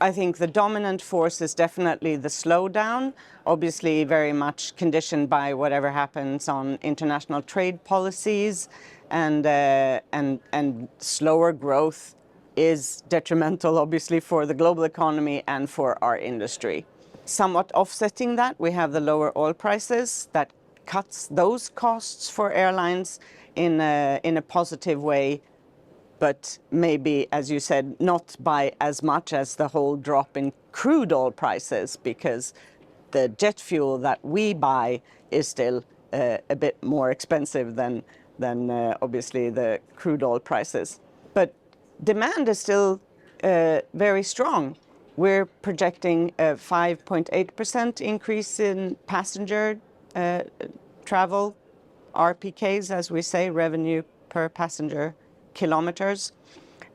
I think the dominant force is definitely the slowdown, obviously very much conditioned by whatever happens on international trade policies, and slower growth is detrimental, obviously, for the global economy and for our industry. Somewhat offsetting that, we have the lower oil prices that cuts those costs for airlines in a positive way, but maybe, as you said, not by as much as the whole drop in crude oil prices, because the jet fuel that we buy is still a bit more expensive than obviously the crude oil prices. But demand is still very strong. We're projecting a 5.8% increase in passenger travel, RPKs, as we say, revenue per passenger kilometers,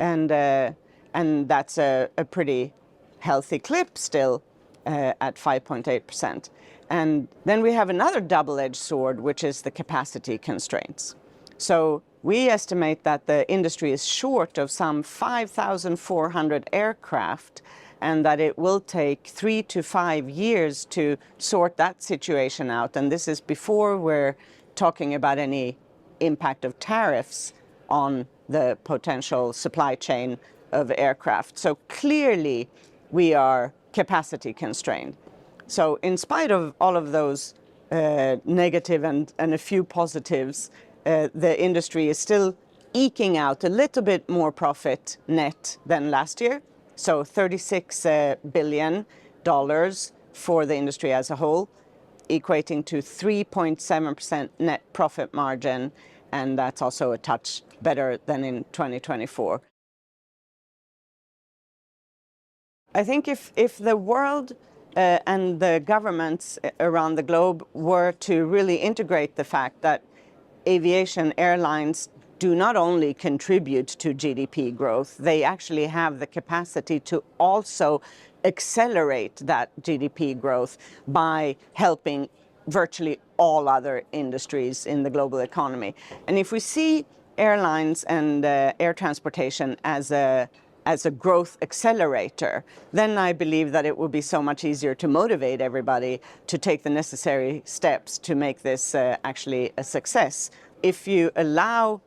and that's a pretty healthy clip still at 5.8%. And then we have another double-edged sword, which is the capacity constraints. So we estimate that the industry is short of some 5,400 aircraft, and that it will take 3 to 5 years to sort that situation out. And this is before we're talking about any impact of tariffs on the potential supply chain of aircraft. So clearly we are capacity constrained. So in spite of all of those negative and a few positives, the industry is still eking out a little bit more profit net than last year. So $36 billion for the industry as a whole, equating to 3.7% net profit margin, and that's also a touch better than in 2024. I think if the world and the governments around the globe were to really integrate the fact that aviation airlines do not only contribute to GDP growth, they actually have the capacity to also accelerate that GDP growth by helping virtually all other industries in the global economy. And if we see airlines and air transportation as a growth accelerator, then I believe that it will be so much easier to motivate everybody to take the necessary steps to make this actually a success. If you allow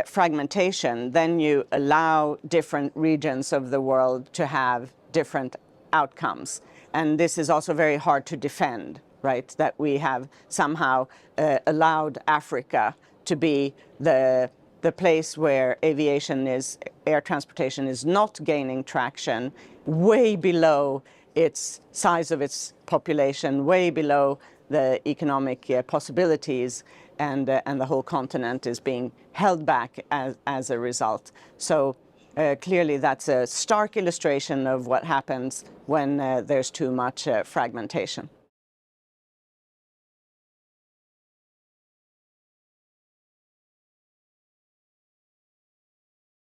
fragmentation, then you allow different regions of the world to have different outcomes. And this is also very hard to defend, right? That we have somehow allowed Africa to be the place where air transportation is not gaining traction, way below its size of its population, way below the economic possibilities, and the whole continent is being held back as a result. So clearly that's a stark illustration of what happens when there's too much fragmentation.